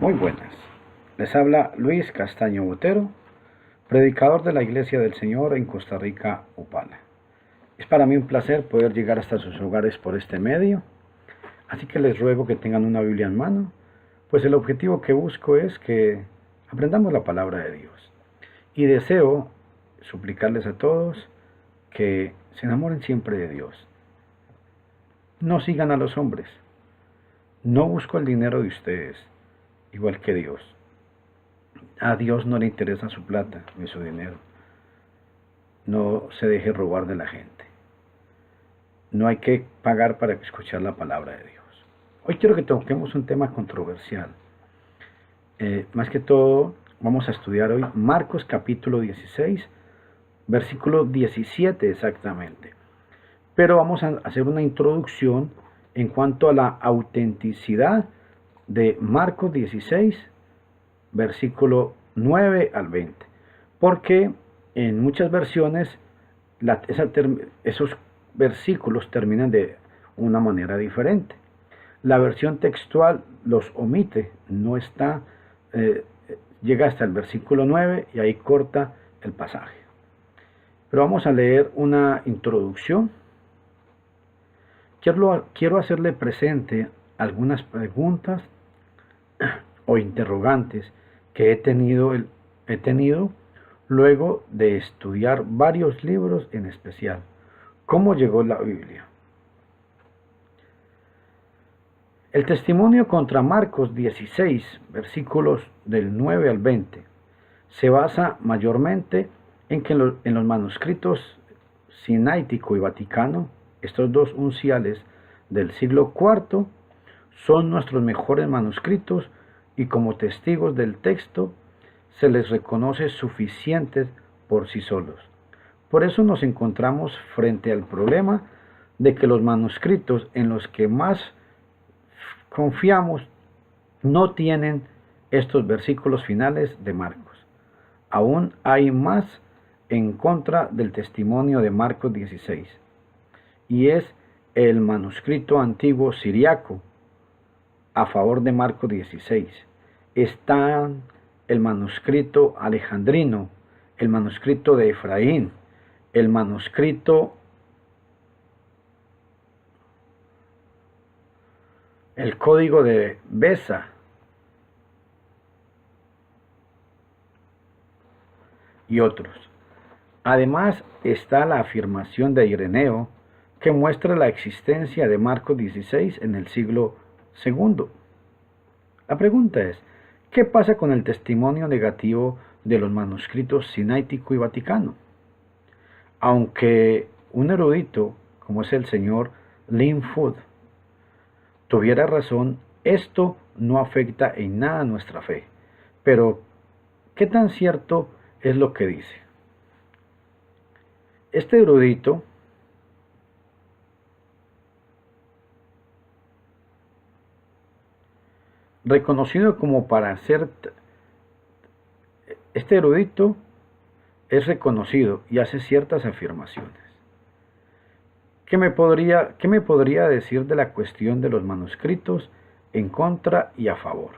Muy buenas. Les habla Luis Castaño Botero, predicador de la Iglesia del Señor en Costa Rica, Upala. Es para mí un placer poder llegar hasta sus hogares por este medio, así que les ruego que tengan una Biblia en mano, pues el objetivo que busco es que aprendamos la palabra de Dios. Y deseo suplicarles a todos que se enamoren siempre de Dios. No sigan a los hombres. No busco el dinero de ustedes, igual que Dios. A Dios no le interesa su plata ni su dinero. No se deje robar de la gente. No hay que pagar para escuchar la palabra de Dios. Hoy quiero que toquemos un tema controversial. Más que todo, vamos a estudiar hoy Marcos capítulo 16, versículo 17 exactamente. Pero vamos a hacer una introducción en cuanto a la autenticidad de Marcos 16, versículo 9 al 20. Porque en muchas versiones esos versículos terminan de una manera diferente. La versión textual los omite, no está, llega hasta el versículo 9 y ahí corta el pasaje. Pero vamos a leer una introducción. Quiero hacerle presente algunas preguntas o interrogantes que he tenido luego de estudiar varios libros, en especial cómo llegó la Biblia. El testimonio contra Marcos 16, versículos del 9 al 20, se basa mayormente en que en los manuscritos Sinaítico y Vaticano, estos dos unciales del siglo IV, son nuestros mejores manuscritos y como testigos del texto se les reconoce suficientes por sí solos. Por eso nos encontramos frente al problema de que los manuscritos en los que más confiamos no tienen estos versículos finales de Marcos. Aún hay más en contra del testimonio de Marcos 16, y es el manuscrito antiguo siriaco a favor de Marcos 16. Está el manuscrito alejandrino, el manuscrito de Efraín, el manuscrito, el código de Besa y otros. Además está la afirmación de Ireneo que muestra la existencia de Marcos 16 en el siglo II. La pregunta es, ¿qué pasa con el testimonio negativo de los manuscritos Sinaítico y Vaticano? Aunque un erudito, como es el señor Linfoot, tuviera razón, esto no afecta en nada nuestra fe. Pero, ¿qué tan cierto es lo que dice? Este erudito reconocido como para ser, este erudito es reconocido y hace ciertas afirmaciones. ¿Qué me podría decir de la cuestión de los manuscritos en contra y a favor?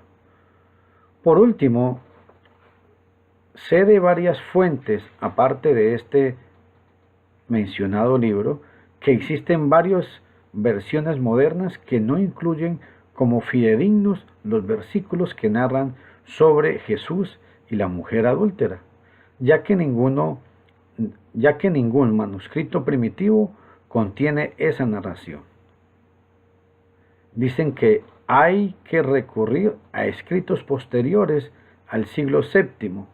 Por último, sé de varias fuentes, aparte de este mencionado libro, que existen varias versiones modernas que no incluyen como fidedignos los versículos que narran sobre Jesús y la mujer adúltera, ya que ningún manuscrito primitivo contiene esa narración. Dicen que hay que recurrir a escritos posteriores al siglo VII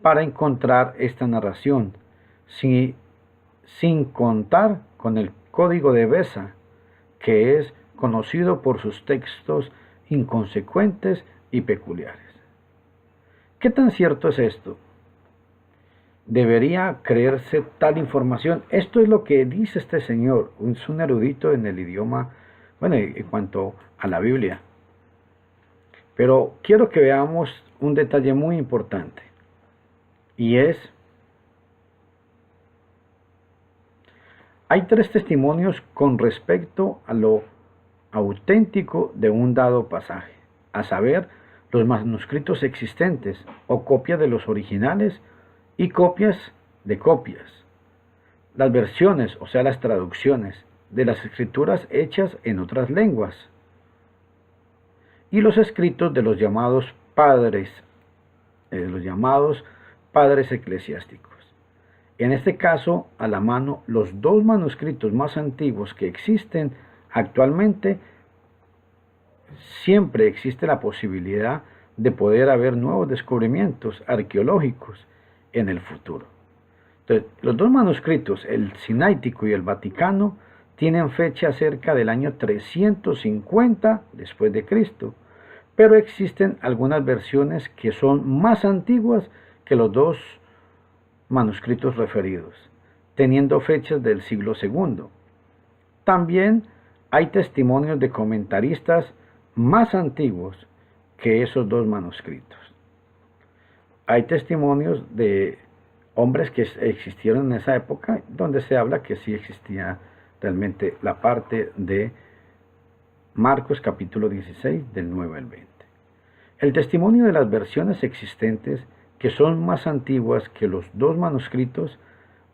para encontrar esta narración, sin contar con el código de Besa, que es conocido por sus textos inconsecuentes y peculiares. ¿Qué tan cierto es esto? ¿Debería creerse tal información? Esto es lo que dice este señor, es un erudito en el idioma, en cuanto a la Biblia. Pero quiero que veamos un detalle muy importante, y es, hay tres testimonios con respecto a lo auténtico de un dado pasaje, a saber, los manuscritos existentes o copias de los originales y copias de copias. Las versiones, o sea, las traducciones de las escrituras hechas en otras lenguas. Y los escritos de los llamados padres eclesiásticos. En este caso, a la mano, los dos manuscritos más antiguos que existen actualmente, siempre existe la posibilidad de poder haber nuevos descubrimientos arqueológicos en el futuro. Entonces, los dos manuscritos, el Sinaítico y el Vaticano, tienen fecha cerca del año 350 después de Cristo, pero existen algunas versiones que son más antiguas que los dos manuscritos referidos, teniendo fechas del siglo II. También hay testimonios de comentaristas más antiguos que esos dos manuscritos. Hay testimonios de hombres que existieron en esa época, donde se habla que sí existía realmente la parte de Marcos capítulo 16 del 9 al 20. El testimonio de las versiones existentes, que son más antiguas que los dos manuscritos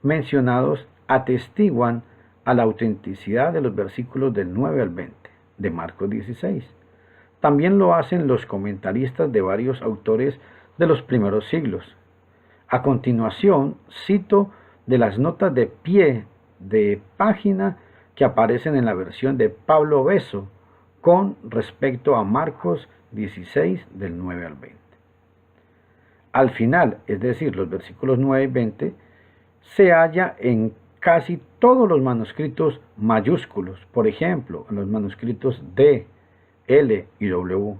mencionados, atestiguan a la autenticidad de los versículos del 9 al 20 de Marcos 16. También lo hacen los comentaristas de varios autores de los primeros siglos. A continuación, cito de las notas de pie de página que aparecen en la versión de Pablo Beso con respecto a Marcos 16 del 9 al 20. Al final, es decir, los versículos 9 y 20, se halla en casi todos los manuscritos mayúsculos, por ejemplo, en los manuscritos D, L y W.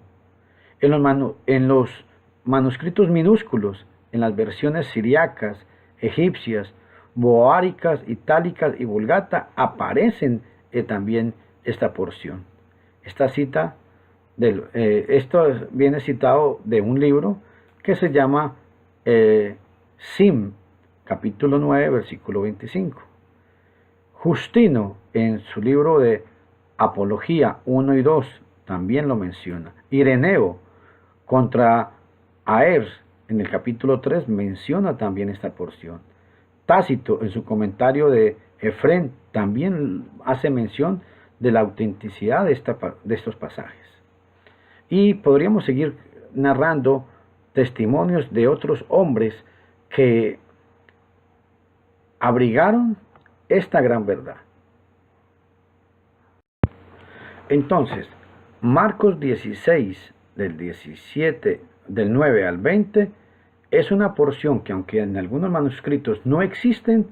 En los manuscritos minúsculos, en las versiones siriacas, egipcias, boáricas, itálicas y vulgata, aparecen también esta porción. Esto viene citado de un libro que se llama Sim, capítulo 9, versículo 25. Justino, en su libro de Apología 1 y 2, también lo menciona. Ireneo, contra Aers, en el capítulo 3, menciona también esta porción. Tácito, en su comentario de Efrén, también hace mención de la autenticidad de estos pasajes. Y podríamos seguir narrando testimonios de otros hombres que abrigaron esta gran verdad. Entonces, Marcos 16, del 9 al 20, es una porción que, aunque en algunos manuscritos no existen,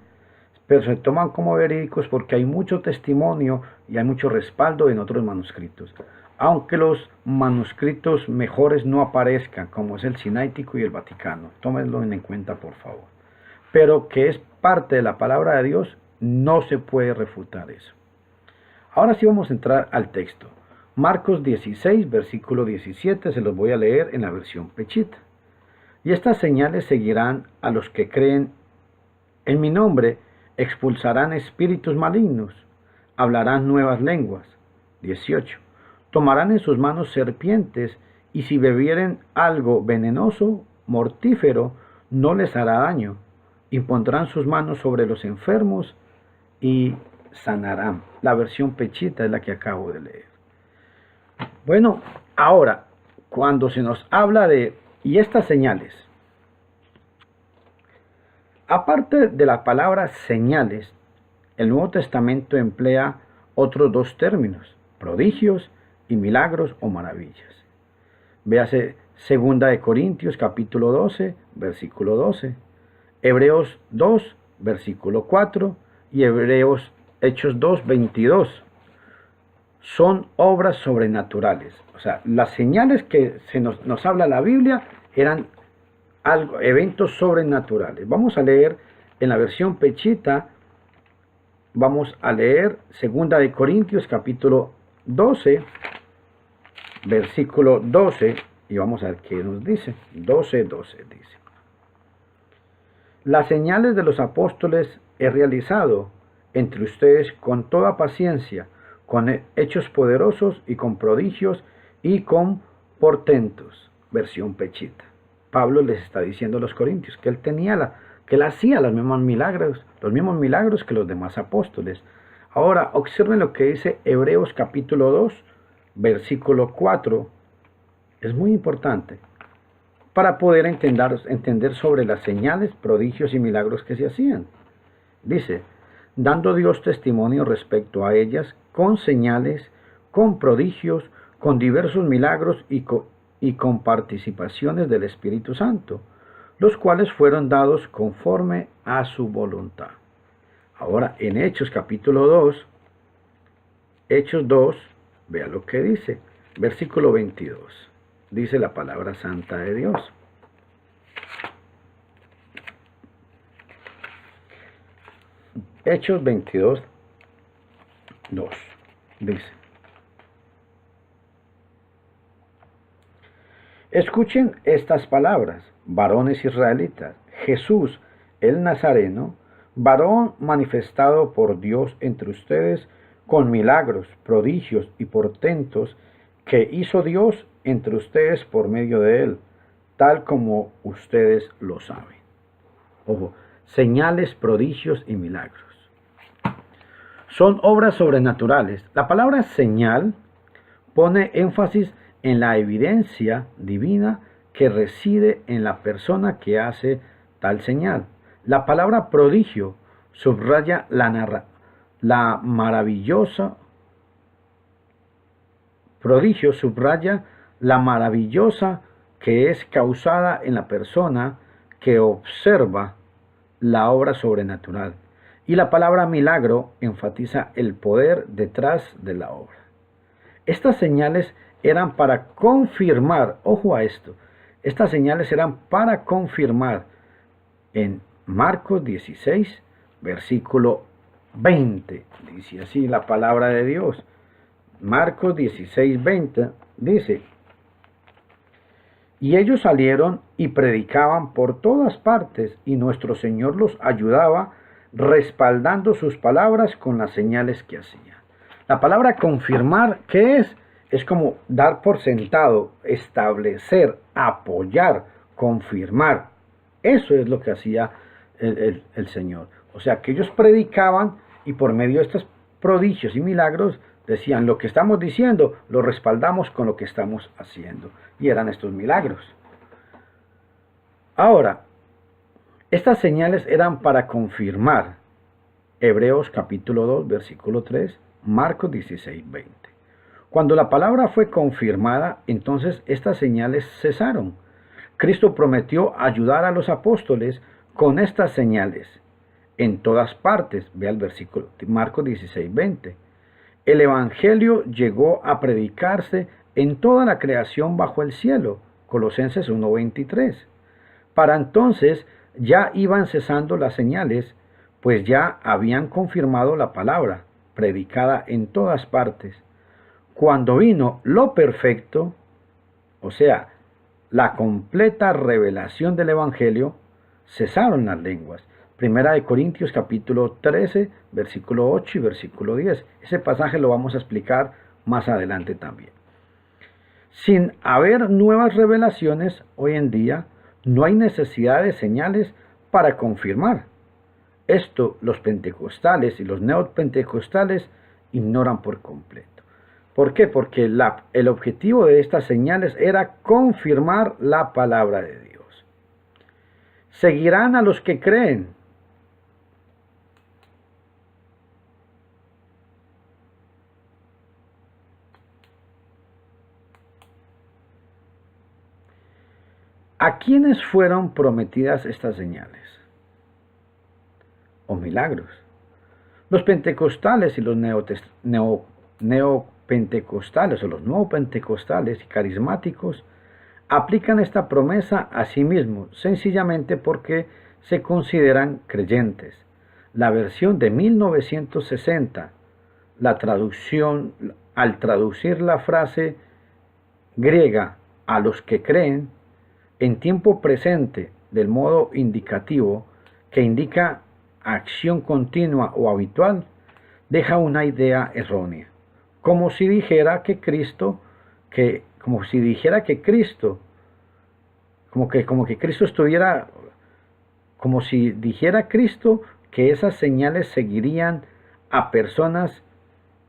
pero se toman como verídicos porque hay mucho testimonio y hay mucho respaldo en otros manuscritos. Aunque los manuscritos mejores no aparezcan, como es el Sinaítico y el Vaticano, tómenlo en cuenta por favor. Pero que es parte de la palabra de Dios, no se puede refutar eso. Ahora sí vamos a entrar al texto. Marcos 16, versículo 17, se los voy a leer en la versión Pechita. Y estas señales seguirán a los que creen en mi nombre, expulsarán espíritus malignos, hablarán nuevas lenguas. 18. Tomarán en sus manos serpientes, y si bebieren algo venenoso, mortífero, no les hará daño. Impondrán sus manos sobre los enfermos y sanarán. La versión Pechita es la que acabo de leer. Bueno, ahora, cuando se nos habla y estas señales, aparte de la palabra señales, el Nuevo Testamento emplea otros dos términos, prodigios y milagros o maravillas. Véase 2 de Corintios capítulo 12, versículo 12, Hebreos 2, versículo 4 y Hechos 2, 22. Son obras sobrenaturales. O sea, las señales que nos habla la Biblia eran eventos sobrenaturales. Vamos a leer en la versión Pechita, vamos a leer 2 de Corintios capítulo 12, versículo 12, y vamos a ver qué nos dice. 12 dice: las señales de los apóstoles he realizado entre ustedes con toda paciencia, con hechos poderosos y con prodigios y con portentos. versión pechita. Pablo les está diciendo a los corintios que que él hacía los mismos milagros que los demás apóstoles. Ahora, observen lo que dice Hebreos capítulo 2, versículo 4. Es muy importante para poder entender sobre las señales, prodigios y milagros que se hacían. Dice, dando Dios testimonio respecto a ellas, con señales, con prodigios, con diversos milagros y con participaciones del Espíritu Santo, los cuales fueron dados conforme a su voluntad. Ahora, en Hechos capítulo 2, Hechos 2, vea lo que dice, versículo 22. Dice la palabra santa de Dios. Hechos 22, 2. Dice, escuchen estas palabras, varones israelitas. Jesús, el Nazareno, varón manifestado por Dios entre ustedes con milagros, prodigios y portentos que hizo Dios entre ustedes por medio de él, tal como ustedes lo saben. Ojo, señales, prodigios y milagros. Son obras sobrenaturales. La palabra señal pone énfasis en la evidencia divina que reside en la persona que hace tal señal. La palabra prodigio subraya la maravillosa que es causada en la persona que observa la obra sobrenatural. Y la palabra milagro enfatiza el poder detrás de la obra. Estas señales eran para confirmar, ojo a esto, estas señales eran para confirmar en Marcos 16, versículo 20. Dice así la palabra de Dios. Marcos 16, 20 dice, y ellos salieron y predicaban por todas partes, y nuestro Señor los ayudaba, respaldando sus palabras con las señales que hacía. La palabra confirmar, ¿qué es? Es como dar por sentado, establecer, apoyar, confirmar. Eso es lo que hacía el Señor. O sea, que ellos predicaban y por medio de estos prodigios y milagros decían, lo que estamos diciendo lo respaldamos con lo que estamos haciendo. Y eran estos milagros. Ahora, estas señales eran para confirmar. Hebreos capítulo 2, versículo 3, Marcos 16, 20. Cuando la palabra fue confirmada, entonces estas señales cesaron. Cristo prometió ayudar a los apóstoles con estas señales en todas partes. Vea el versículo Marcos 16, 20. El evangelio llegó a predicarse en toda la creación bajo el cielo. Colosenses 1, 23. Para entonces ya iban cesando las señales, pues ya habían confirmado la palabra, predicada en todas partes. Cuando vino lo perfecto, o sea, la completa revelación del Evangelio, cesaron las lenguas. Primera de Corintios capítulo 13, versículo 8 y versículo 10. Ese pasaje lo vamos a explicar más adelante también. Sin haber nuevas revelaciones, hoy en día no hay necesidad de señales para confirmar. Esto los pentecostales y los neopentecostales ignoran por completo. ¿Por qué? Porque el objetivo de estas señales era confirmar la palabra de Dios. Seguirán a los que creen. ¿A quiénes fueron prometidas estas señales o milagros? Los pentecostales y los neopentecostales o los nuevopentecostales y carismáticos aplican esta promesa a sí mismos, sencillamente porque se consideran creyentes. La versión de 1960, la traducción, al traducir la frase griega a los que creen, en tiempo presente del modo indicativo que indica acción continua o habitual, deja una idea errónea, como si dijera que Cristo como que Cristo estuviera, como si dijera Cristo que esas señales seguirían a personas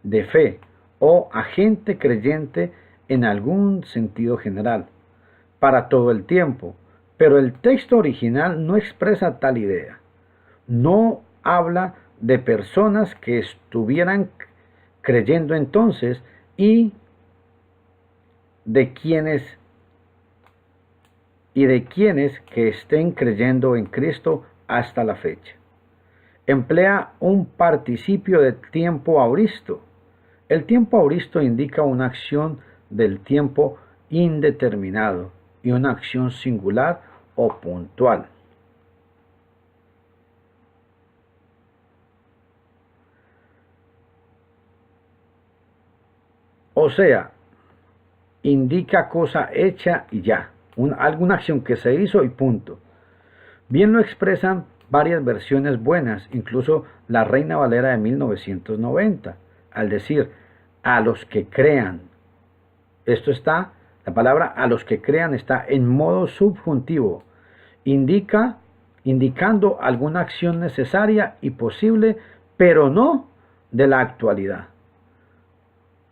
de fe o a gente creyente en algún sentido general, para todo el tiempo. Pero el texto original no expresa tal idea. No habla de personas que estuvieran creyendo entonces y de quienes que estén creyendo en Cristo hasta la fecha. Emplea un participio de tiempo auristo. El tiempo auristo indica una acción del tiempo indeterminado y una acción singular o puntual. O sea, indica cosa hecha y ya, alguna acción que se hizo y punto. Bien lo expresan varias versiones buenas, incluso la Reina Valera de 1990, al decir, a los que crean. Esto está, la palabra a los que crean está en modo subjuntivo, indicando alguna acción necesaria y posible, pero no de la actualidad.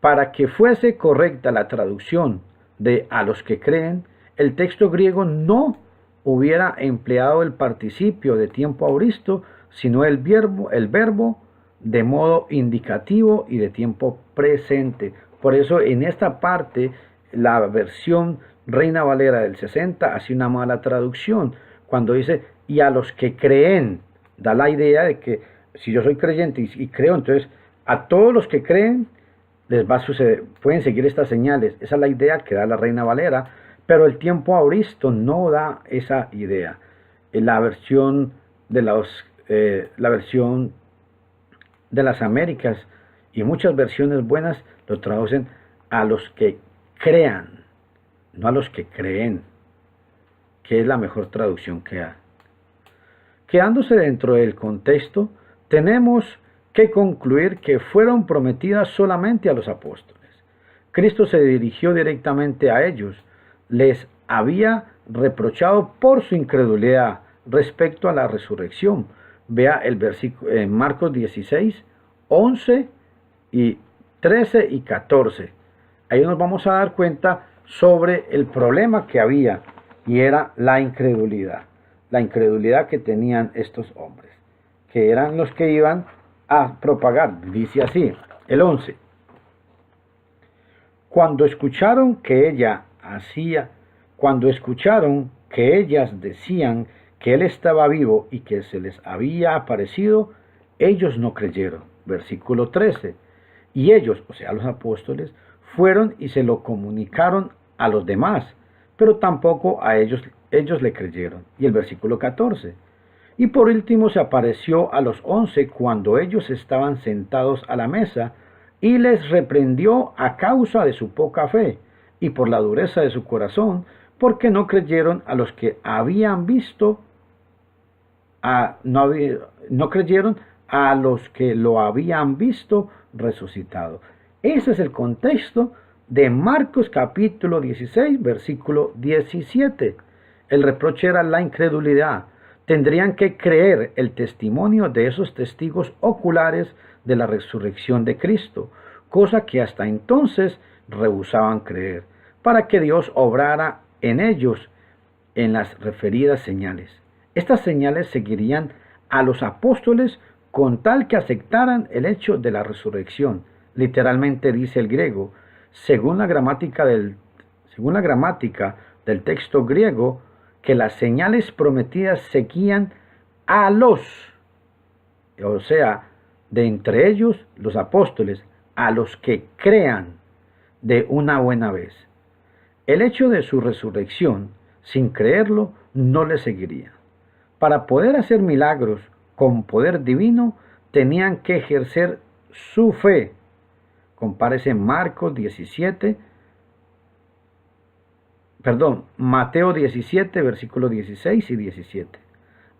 Para que fuese correcta la traducción de a los que creen, el texto griego no hubiera empleado el participio de tiempo auristo, sino el verbo de modo indicativo y de tiempo presente. Por eso en esta parte la versión Reina Valera del 60 hace una mala traducción. Cuando dice y a los que creen, da la idea de que si yo soy creyente y creo, entonces a todos los que creen les va a suceder, pueden seguir estas señales. Esa es la idea que da la Reina Valera, pero el tiempo auristo no da esa idea. La versión de las Américas y muchas versiones buenas lo traducen a los que crean, no a los que creen, que es la mejor traducción que hay. Quedándose dentro del contexto, tenemos que concluir que fueron prometidas solamente a los apóstoles. Cristo se dirigió directamente a ellos, les había reprochado por su incredulidad respecto a la resurrección. Vea el versículo en Marcos 16, 11 y 13 y 14. Ahí nos vamos a dar cuenta sobre el problema que había y era la incredulidad que tenían estos hombres, que eran los que iban a propagar. Dice así, el 11. Cuando escucharon que ellas decían que él estaba vivo y que se les había aparecido, ellos no creyeron. Versículo 13. Y ellos, o sea, los apóstoles, fueron y se lo comunicaron a los demás, pero tampoco a ellos le creyeron. Y el versículo 14. Y por último se apareció a los 11 cuando ellos estaban sentados a la mesa y les reprendió a causa de su poca fe y por la dureza de su corazón, porque no creyeron a los que habían visto, no creyeron a los que lo habían visto resucitado. Ese es el contexto de Marcos capítulo 16, versículo 17. El reproche era la incredulidad. Tendrían que creer el testimonio de esos testigos oculares de la resurrección de Cristo, cosa que hasta entonces rehusaban creer, para que Dios obrara en ellos en las referidas señales. Estas señales seguirían a los apóstoles con tal que aceptaran el hecho de la resurrección. Literalmente dice el griego, según la gramática del texto griego, que las señales prometidas seguían a o sea, de entre ellos los apóstoles, a los que crean de una buena vez. El hecho de su resurrección, sin creerlo, no le seguiría. Para poder hacer milagros con poder divino, tenían que ejercer su fe. Compárese Mateo 17, versículos 16 y 17.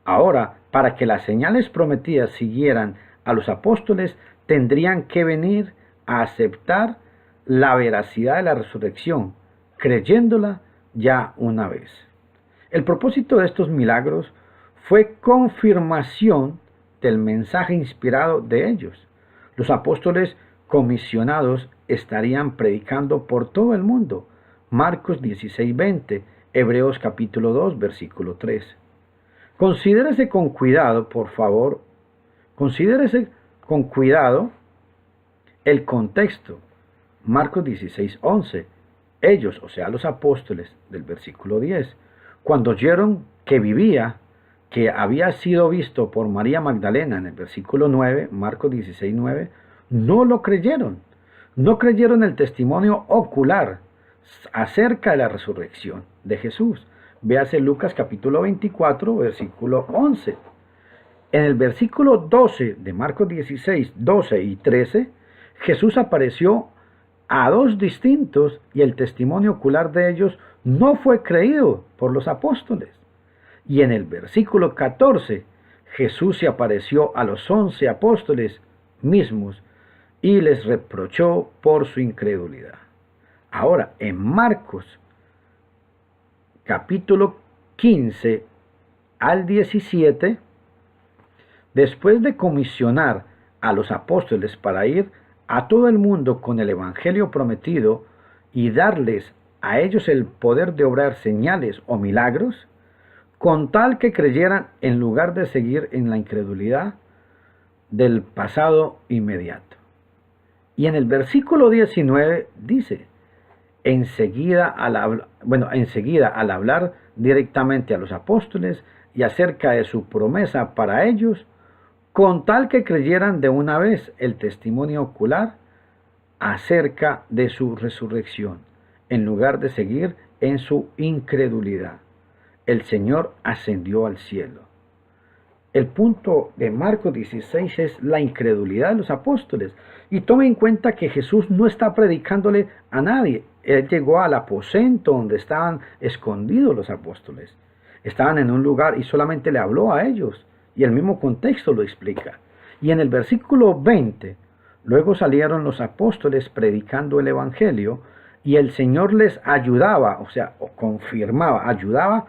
Ahora, para que las señales prometidas siguieran a los apóstoles, tendrían que venir a aceptar la veracidad de la resurrección, creyéndola ya una vez. El propósito de estos milagros fue confirmación del mensaje inspirado de ellos. Los apóstoles comisionados estarían predicando por todo el mundo. Marcos 16:20, Hebreos capítulo 2, versículo 3. Considérese con cuidado, por favor, considérese con cuidado el contexto. Marcos 16:11. Ellos, o sea, los apóstoles del versículo 10, cuando oyeron que vivía, que había sido visto por María Magdalena en el versículo 9, Marcos 16:9, no lo creyeron. No creyeron el testimonio ocular acerca de la resurrección de Jesús. Véase Lucas capítulo 24, versículo 11. En el versículo 12 de Marcos 16, 12 y 13, Jesús apareció a dos distintos y el testimonio ocular de ellos no fue creído por los apóstoles. Y en el versículo 14, Jesús se apareció a los 11 apóstoles mismos y les reprochó por su incredulidad. Ahora, en Marcos capítulo 15 al 17, después de comisionar a los apóstoles para ir a todo el mundo con el evangelio prometido y darles a ellos el poder de obrar señales o milagros, con tal que creyeran en lugar de seguir en la incredulidad del pasado inmediato. Y en el versículo 19 dice, enseguida al hablar directamente a los apóstoles y acerca de su promesa para ellos, con tal que creyeran de una vez el testimonio ocular acerca de su resurrección, en lugar de seguir en su incredulidad. El Señor ascendió al cielo. El punto de Marcos 16 es la incredulidad de los apóstoles. Y tome en cuenta que Jesús no está predicándole a nadie. Él llegó al aposento donde estaban escondidos los apóstoles. Estaban en un lugar y solamente le habló a ellos. Y el mismo contexto lo explica. Y en el versículo 20, luego salieron los apóstoles predicando el evangelio y el Señor les ayudaba, o sea, confirmaba, ayudaba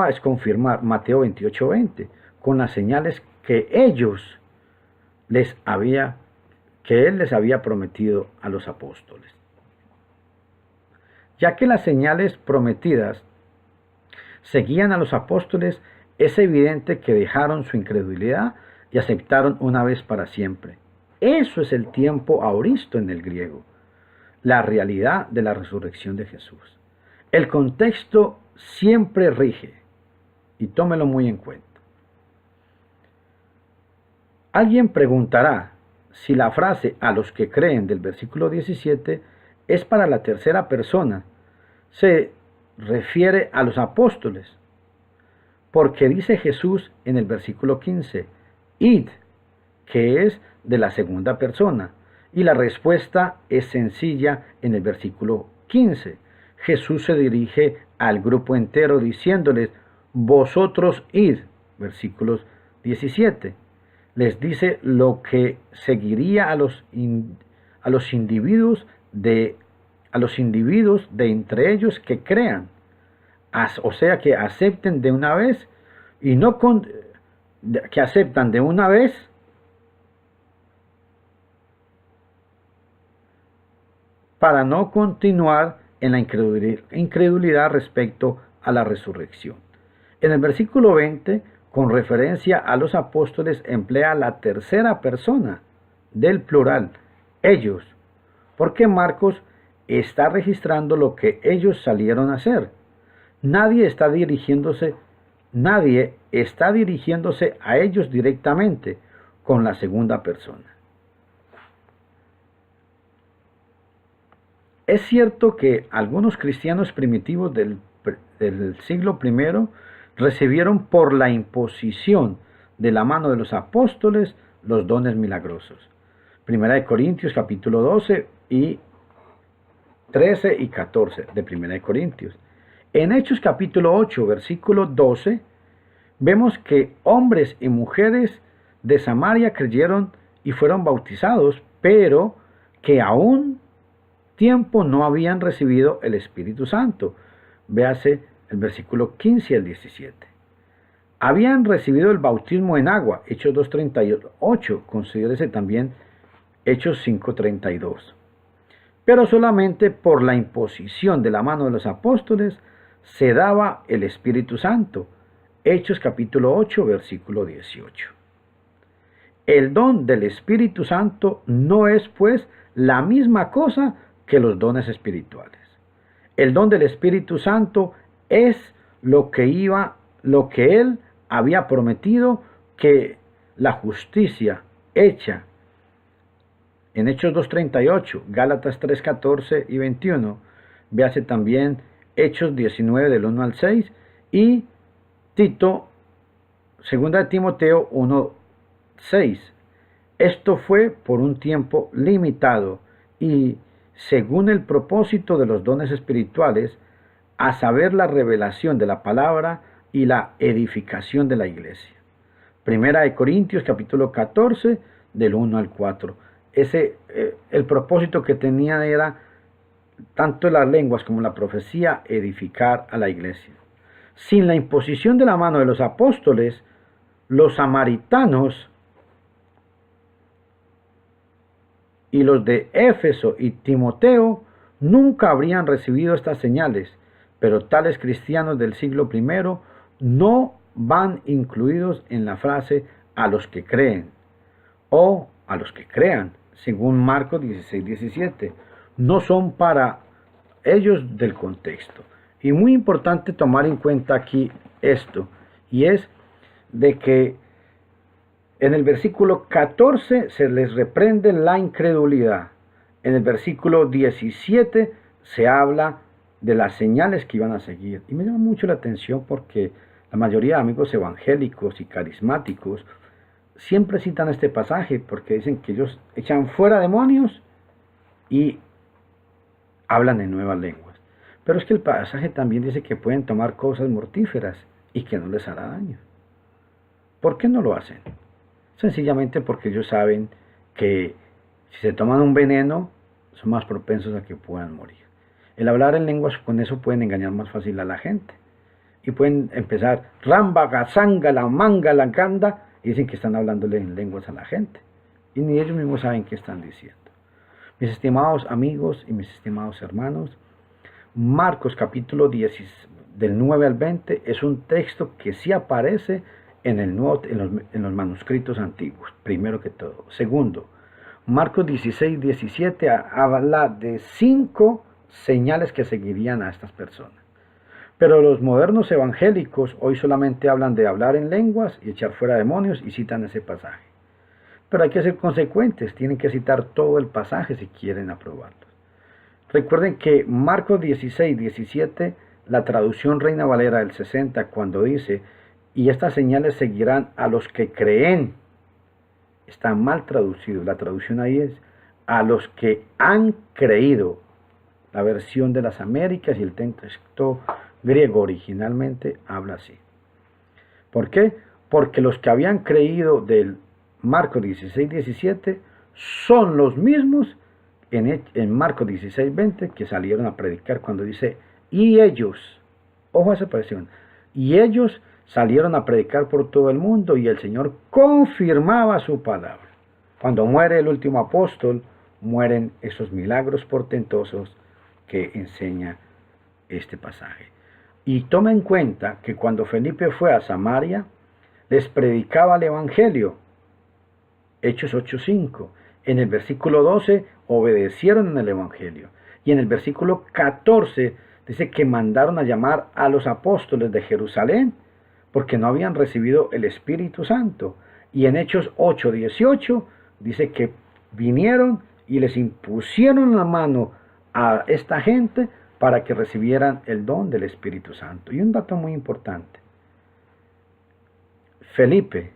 es confirmar, Mateo 28:20, con las señales que Él les había prometido a los apóstoles. Ya que las señales prometidas seguían a los apóstoles, es evidente que dejaron su incredulidad y aceptaron una vez para siempre. Eso es el tiempo aoristo en el griego, la realidad de la resurrección de Jesús. El contexto siempre rige, y tómelo muy en cuenta. Alguien preguntará si la frase a los que creen del versículo 17 es para la tercera persona, se refiere a los apóstoles, porque dice Jesús en el versículo 15, id, que es de la segunda persona, y la respuesta es sencilla en el versículo 15. Jesús se dirige al grupo entero diciéndoles, vosotros id, versículos 17. Les dice lo que seguiría a los individuos de entre ellos que crean, o sea, que acepten de una vez y no que aceptan de una vez para no continuar en la incredulidad respecto a la resurrección. En el versículo 20, con referencia a los apóstoles, emplea la tercera persona del plural, ellos, porque Marcos está registrando lo que ellos salieron a hacer. Nadie está dirigiéndose a ellos directamente con la segunda persona. Es cierto que algunos cristianos primitivos del siglo I recibieron por la imposición de la mano de los apóstoles los dones milagrosos. Primera de Corintios capítulo 12 y 13 y 14 de Primera de Corintios. En Hechos capítulo 8 versículo 12 vemos que hombres y mujeres de Samaria creyeron y fueron bautizados, pero que aún tiempo no habían recibido el Espíritu Santo. Véase el versículo 15 al 17. Habían recibido el bautismo en agua, Hechos 2:38, considérese también Hechos 5:32. Pero solamente por la imposición de la mano de los apóstoles se daba el Espíritu Santo, Hechos capítulo 8, versículo 18. El don del Espíritu Santo no es, pues, la misma cosa que los dones espirituales. El don del Espíritu Santo es lo que Él había prometido, que la justicia hecha en Hechos 2:38, Gálatas 3:14 y 21, véase también Hechos 19 del 1 al 6 y Tito, 2 de Timoteo 1:6. Esto fue por un tiempo limitado y según el propósito de los dones espirituales, a saber, la revelación de la palabra y la edificación de la iglesia. Primera de Corintios capítulo 14 del 1 al 4. El propósito que tenían era, tanto las lenguas como la profecía, edificar a la iglesia. Sin la imposición de la mano de los apóstoles, los samaritanos y los de Éfeso y Timoteo nunca habrían recibido estas señales, pero tales cristianos del siglo I no van incluidos en la frase a los que creen o a los que crean, según Marcos 16:17. No son para ellos del contexto. Y muy importante tomar en cuenta aquí esto, y es de que en el versículo 14 se les reprende la incredulidad. En el versículo 17 se habla de las señales que iban a seguir. Y me llama mucho la atención porque la mayoría de amigos evangélicos y carismáticos siempre citan este pasaje porque dicen que ellos echan fuera demonios y hablan en nuevas lenguas. Pero es que el pasaje también dice que pueden tomar cosas mortíferas y que no les hará daño. ¿Por qué no lo hacen? Sencillamente porque ellos saben que si se toman un veneno son más propensos a que puedan morir. El hablar en lenguas, con eso pueden engañar más fácil a la gente. Y pueden empezar ramba, gazanga, la manga, la ganda, y dicen que están hablándole en lenguas a la gente. Y ni ellos mismos saben qué están diciendo. Mis estimados amigos y mis estimados hermanos, Marcos capítulo 10, del 9 al 20, es un texto que sí aparece en los manuscritos antiguos, primero que todo. Segundo, Marcos 16:17 habla de 5 señales que seguirían a estas personas. Pero los modernos evangélicos hoy solamente hablan de hablar en lenguas y echar fuera demonios y citan ese pasaje. Pero hay que ser consecuentes, tienen que citar todo el pasaje si quieren aprobarlo. Recuerden que Marcos 16:17, la traducción Reina Valera del 60, cuando dice, y estas señales seguirán a los que creen, está mal traducido. La traducción ahí es a los que han creído. La versión de las Américas y el texto griego originalmente habla así. ¿Por qué? Porque los que habían creído del Marcos 16:17 son los mismos en Marcos 16:20 que salieron a predicar cuando dice, y ellos, ojo a esa expresión, y ellos salieron a predicar por todo el mundo y el Señor confirmaba su palabra. Cuando muere el último apóstol, mueren esos milagros portentosos que enseña este pasaje. Y toma en cuenta que cuando Felipe fue a Samaria, les predicaba el Evangelio. Hechos 8:5. En el versículo 12 obedecieron en el Evangelio. Y en el versículo 14 dice que mandaron a llamar a los apóstoles de Jerusalén porque no habían recibido el Espíritu Santo. Y en Hechos 8:18 dice que vinieron y les impusieron la mano a esta gente para que recibieran el don del Espíritu Santo. Y un dato muy importante. Felipe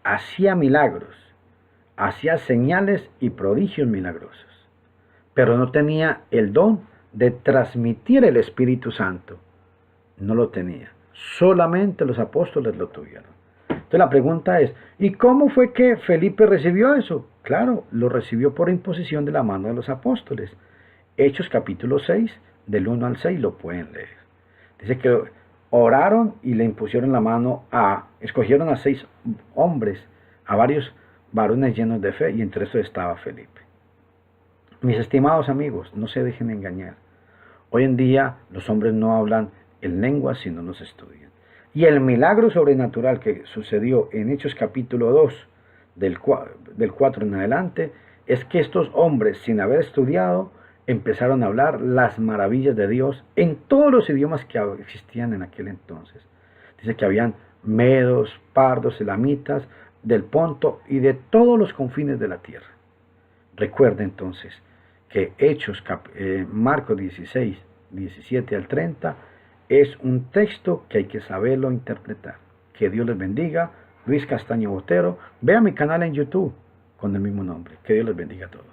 hacía milagros, hacía señales y prodigios milagrosos, pero no tenía el don de transmitir el Espíritu Santo. No lo tenía. Solamente los apóstoles lo tuvieron. Entonces la pregunta es, ¿y cómo fue que Felipe recibió eso? Claro, lo recibió por imposición de la mano de los apóstoles. Hechos capítulo 6, del 1 al 6, lo pueden leer. Dice que oraron y le impusieron la mano escogieron a 6 hombres, a varios varones llenos de fe, y entre estos estaba Felipe. Mis estimados amigos, no se dejen engañar. Hoy en día los hombres no hablan en lenguas, sino los estudian. Y el milagro sobrenatural que sucedió en Hechos capítulo 2, del 4 en adelante, es que estos hombres, sin haber estudiado, empezaron a hablar las maravillas de Dios en todos los idiomas que existían en aquel entonces. Dice que habían medos, pardos, elamitas, del Ponto y de todos los confines de la tierra. Recuerda entonces que Marcos 16, 17 al 30 es un texto que hay que saberlo interpretar. Que Dios les bendiga. Luis Castaño Botero. Vea mi canal en YouTube con el mismo nombre. Que Dios les bendiga a todos.